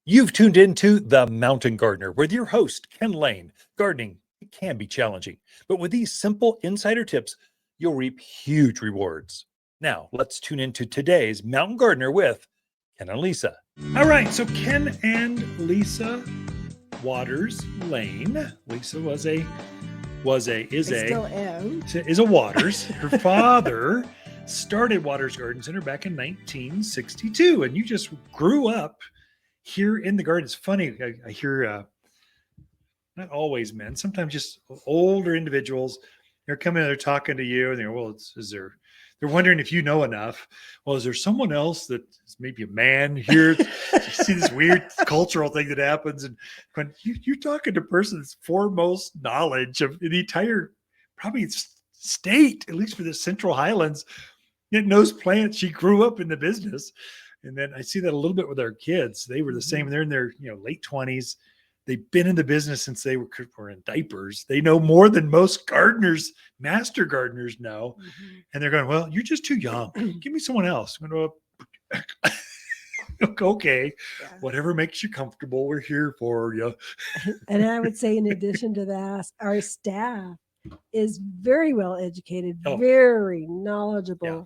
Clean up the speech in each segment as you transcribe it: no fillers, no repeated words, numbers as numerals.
You've tuned into The Mountain Gardener with your host, Ken Lane. Gardening, it can be challenging, but with these simple insider tips, you'll reap huge rewards. Now, let's tune into today's Mountain Gardener with Ken and Lisa. All right, so Ken and Lisa Waters Lane. Lisa Still am. is a Waters. Her father started Waters Garden Center back in 1962, and you just grew up here in the garden. It's funny. I hear not always men, sometimes just older individuals. They're coming, they're talking to you, and they're, well, they're wondering if you know enough. Well, is there someone else that is maybe a man here? You see this weird cultural thing that happens, and when you're talking to a person that's foremost knowledge of the entire probably state, at least for the Central Highlands, it knows plants. She grew up in the business. And then I see that a little bit with our kids. They were the same. They're in their late 20s. They've been in the business since they were in diapers. They know more than most gardeners, master gardeners know. Mm-hmm. And they're going, well, you're just too young. Give me someone else. I'm going to, okay, yeah. Whatever makes you comfortable, we're here for you. And I would say in addition to that, our staff is very well educated, very knowledgeable. Yeah.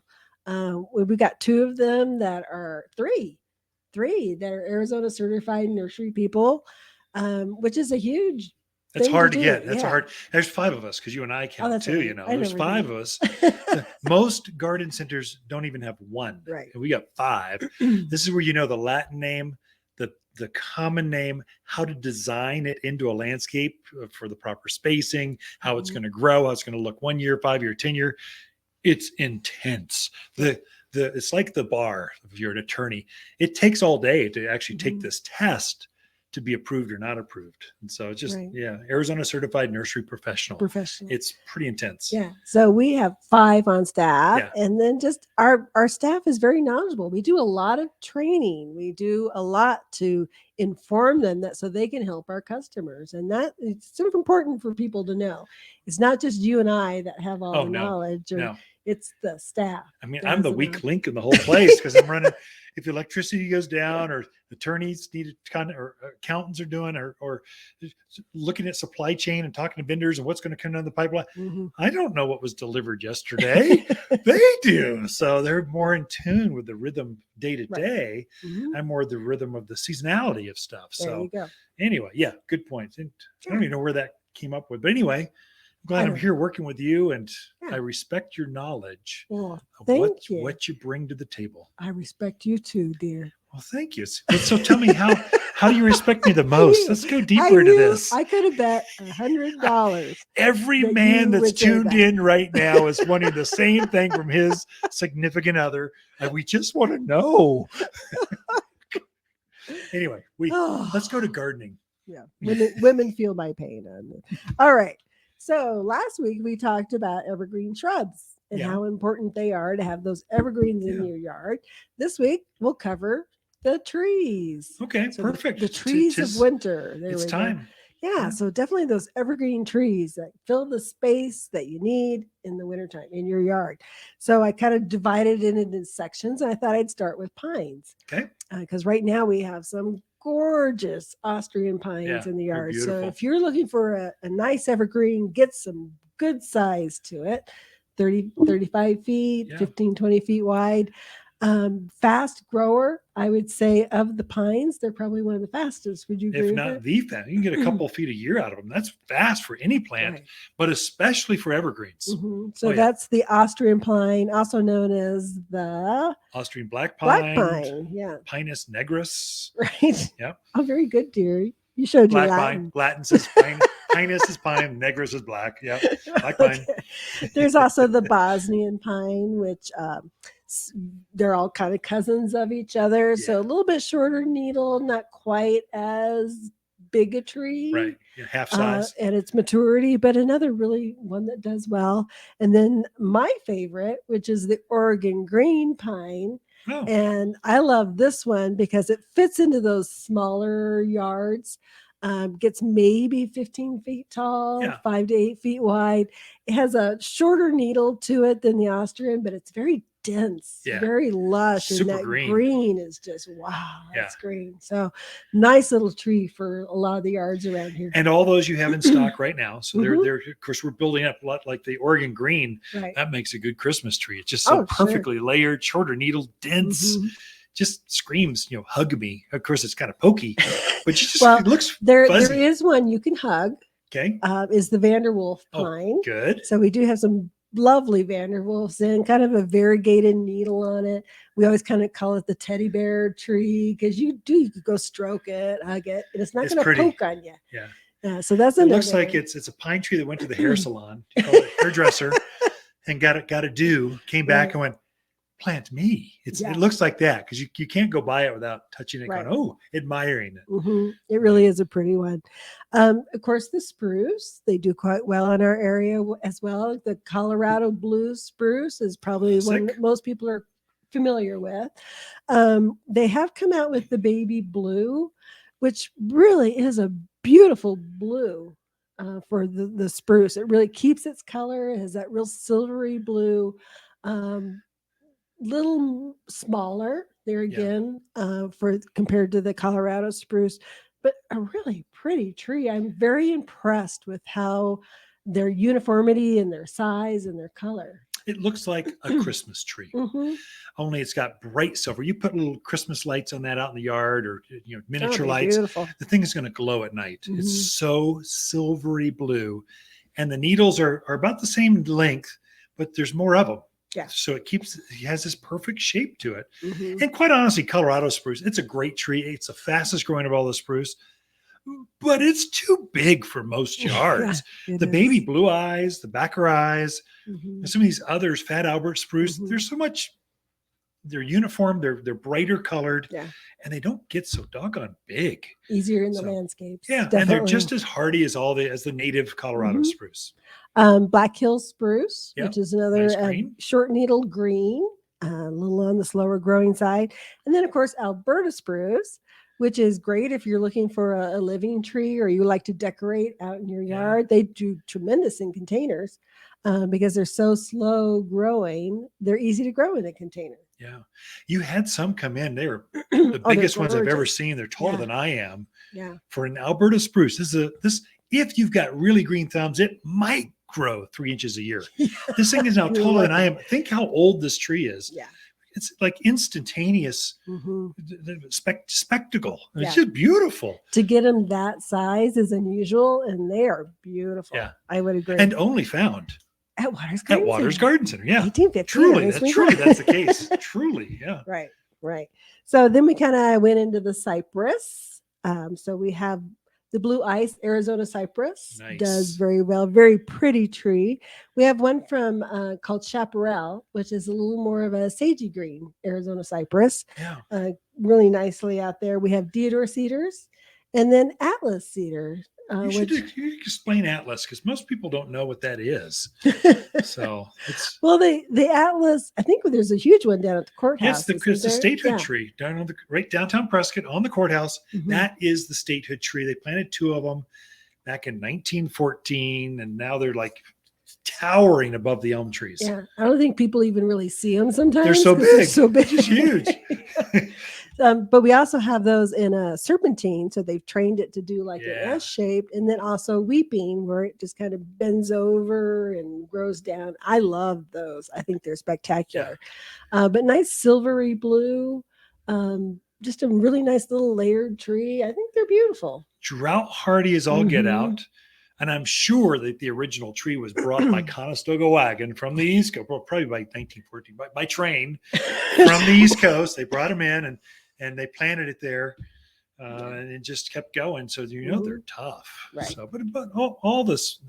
We got three that are Arizona certified nursery people, which is a huge. That's hard to get. That's hard. There's 5 of us because you and I count too. Right. There's 5 of us. Most garden centers don't even have 1. Right. And we got 5. This is where the Latin name, the common name, how to design it into a landscape for the proper spacing, how it's going to grow, how it's going to look 1 year, 5 year, 10 year. It's intense. It's like the bar. If you're an attorney, it takes all day to actually take this test to be approved or not approved. And so it's just, Arizona certified nursery professional. It's pretty intense. Yeah. So we have 5 on staff, and then just our staff is very knowledgeable. We do a lot of training. We do a lot to inform them so they can help our customers. And that it's sort of important for people to know. It's not just you and I that have all the knowledge. It's the staff. I mean, I'm the weak link in the whole place because I'm running. If electricity goes down, or attorneys need to or accountants are doing, or looking at supply chain and talking to vendors and what's going to come down the pipeline. Mm-hmm. I don't know what was delivered yesterday. They do. So they're more in tune with the rhythm day to day. I'm more the rhythm of the seasonality of stuff. There you go. Anyway, good point. And I don't even know where that came up with, but anyway. Glad I'm here working with you, and I respect your knowledge of what you bring to the table. I respect you too, dear. Well, thank you. So tell me, how do you respect me the most? Let's go deeper into this. I could have bet $100. Every man that's tuned in right now is wanting the same thing from his significant other. And we just want to know. Anyway, let's go to gardening. Yeah, women feel my pain on it. All right. So last week we talked about evergreen shrubs and how important they are to have those evergreens in your yard. This week we'll cover the trees. Okay, so perfect. The trees of winter. It's time. Yeah, so definitely those evergreen trees that fill the space that you need in the wintertime in your yard. So I kind of divided it into sections, and I thought I'd start with pines. Okay. Because right now we have some gorgeous Austrian pines in the yard. So if you're looking for a nice evergreen, get some good size to it, 35 feet, 15, 20 feet wide. Fast grower, I would say, of the pines, they're probably one of the fastest. Would you agree? If not the fastest, you can get a couple of feet a year out of them. That's fast for any plant, but especially for evergreens. Mm-hmm. So that's the Austrian pine, also known as the Austrian black pine. Pinus nigris. Right. Yep. Oh, very good, dear. You showed black your Latin. Pine. Latin says pine. Pinus is pine. Nigris is black. Yeah. Black pine. There's also the Bosnian pine, which they're all kind of cousins of each other. So a little bit shorter needle, not quite as big a tree. Right. Half size. And its maturity, but another really one that does well. And then my favorite, which is the Oregon green pine. Oh. And I love this one because it fits into those smaller yards. Gets maybe 15 feet tall, 5 to 8 feet wide. It has a shorter needle to it than the Austrian, but it's very dense, Yeah. very lush, Super and that green. green is just wow. That's green. So nice little tree for a lot of the yards around here. And all those you have in stock right now. So they're of course we're building up a lot like the Oregon green. Right. That makes a good Christmas tree. It's just so perfectly layered, shorter needle, dense. Just screams, hug me. Of course, it's kind of pokey, but it looks fuzzy. There is one you can hug. Okay. Is the Vanderwolf pine. Oh, good. So we do have some lovely Vanderwolfs in, kind of a variegated needle on it. We always kind of call it the teddy bear tree because you could go stroke it, hug it, and it's not going to poke on you. Yeah. So that's it looks like it's a pine tree that went to the hair salon, hairdresser, and got a do, came back and went, plant me. It looks like that because you can't go by it without touching it, going, admiring it. It really is a pretty one. Of course, the spruce, they do quite well in our area as well. The Colorado blue spruce is probably one that most people are familiar with. They have come out with the baby blue, which really is a beautiful blue for the spruce. It really keeps its color. It has that real silvery blue. Little smaller there again for compared to the Colorado spruce, but a really pretty tree. I'm very impressed with how their uniformity and their size and their color. It looks like a Christmas tree, only it's got bright silver. You put little Christmas lights on that out in the yard, or miniature lights. Beautiful. The thing is going to glow at night. It's so silvery blue, and the needles are about the same length, but there's more of them. Yeah. So it has this perfect shape to it. And quite honestly, Colorado spruce, it's a great tree. It's the fastest growing of all the spruce, but it's too big for most yards. The baby blue eyes, the backer eyes, and some of these others, Fat Albert spruce, there's so much, they're uniform, they're brighter colored, and they don't get so doggone big. Easier in the landscapes. Yeah, definitely. And they're just as hardy as as the native Colorado spruce. Black Hill spruce, which is another short needle green, a little on the slower growing side. And then, of course, Alberta spruce, which is great if you're looking for a living tree or you like to decorate out in your yard. They do tremendous in containers because they're so slow growing. They're easy to grow in a container. Yeah. You had some come in. They were the biggest ones I've ever seen. They're taller than I am. Yeah. For an Alberta spruce, if you've got really green thumbs, it might grow 3 inches a year. This thing is now taller than I am. Think how old this tree is. Yeah. It's like instantaneous spectacle. It's just beautiful. To get them that size is unusual, and they are beautiful. Yeah. I would agree. And only found at Waters Garden Center. Yeah. 1815. Truly, that's the case. Truly, yeah. Right. So then we kind of went into the cypress. So we have the blue ice Arizona cypress. Does very well. Very pretty tree. We have one from called Chaparral, which is a little more of a sagey green Arizona cypress. Yeah. Really nicely out there. We have Deodar cedars, and then Atlas cedar. You should explain Atlas because most people don't know what that is. So it's the Atlas. I think there's a huge one down at the courthouse. Yes, it's the statehood tree down on right downtown Prescott on the courthouse. That is the statehood tree. They planted 2 of them back in 1914, and now they're like towering above the elm trees. Yeah, I don't think people even really see them sometimes. They're so big. They're so big. It's huge. But we also have those in a serpentine. So they've trained it to do like an S shape, and then also weeping where it just kind of bends over and grows down. I love those. I think they're spectacular. But nice silvery blue, just a really nice little layered tree. I think they're beautiful. Drought hardy as all get out. And I'm sure that the original tree was brought by Conestoga wagon from the East Coast, probably by 1914, by train from the East Coast. They brought them in and they planted it there, and it just kept going. So they're tough. Right. So, but all this,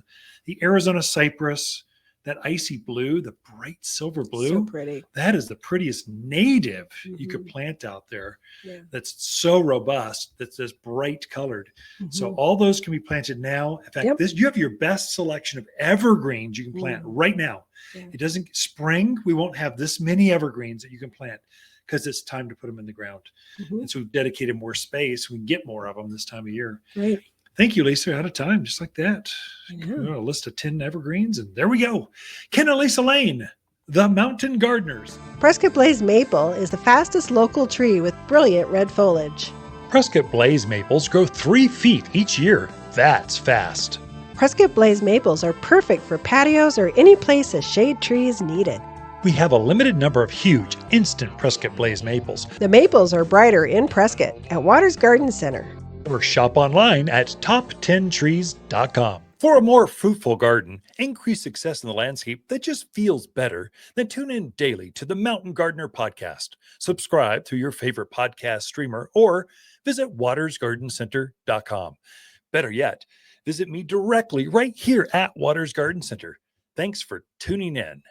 the Arizona cypress, that icy blue, the bright silver blue, so pretty. That is the prettiest native you could plant out there. Yeah. That's so robust. That's this bright colored. So all those can be planted now. In fact, you have your best selection of evergreens you can plant right now. Yeah. It doesn't spring. We won't have this many evergreens that you can plant because it's time to put them in the ground. And so we've dedicated more space. We can get more of them this time of year. Right. Thank you, Lisa. Out of time, just like that. A list of 10 evergreens, and there we go. Ken and Lisa Lain, The Mountain Gardeners. Prescott Blaze Maple is the fastest local tree with brilliant red foliage. Prescott Blaze maples grow 3 feet each year. That's fast. Prescott Blaze Maples are perfect for patios or any place a shade tree is needed. We have a limited number of huge, instant Prescott Blaze maples. The maples are brighter in Prescott at Waters Garden Center. Or shop online at top10trees.com. For a more fruitful garden, increase success in the landscape that just feels better, then tune in daily to the Mountain Gardener podcast. Subscribe through your favorite podcast streamer or visit watersgardencenter.com. Better yet, visit me directly right here at Waters Garden Center. Thanks for tuning in.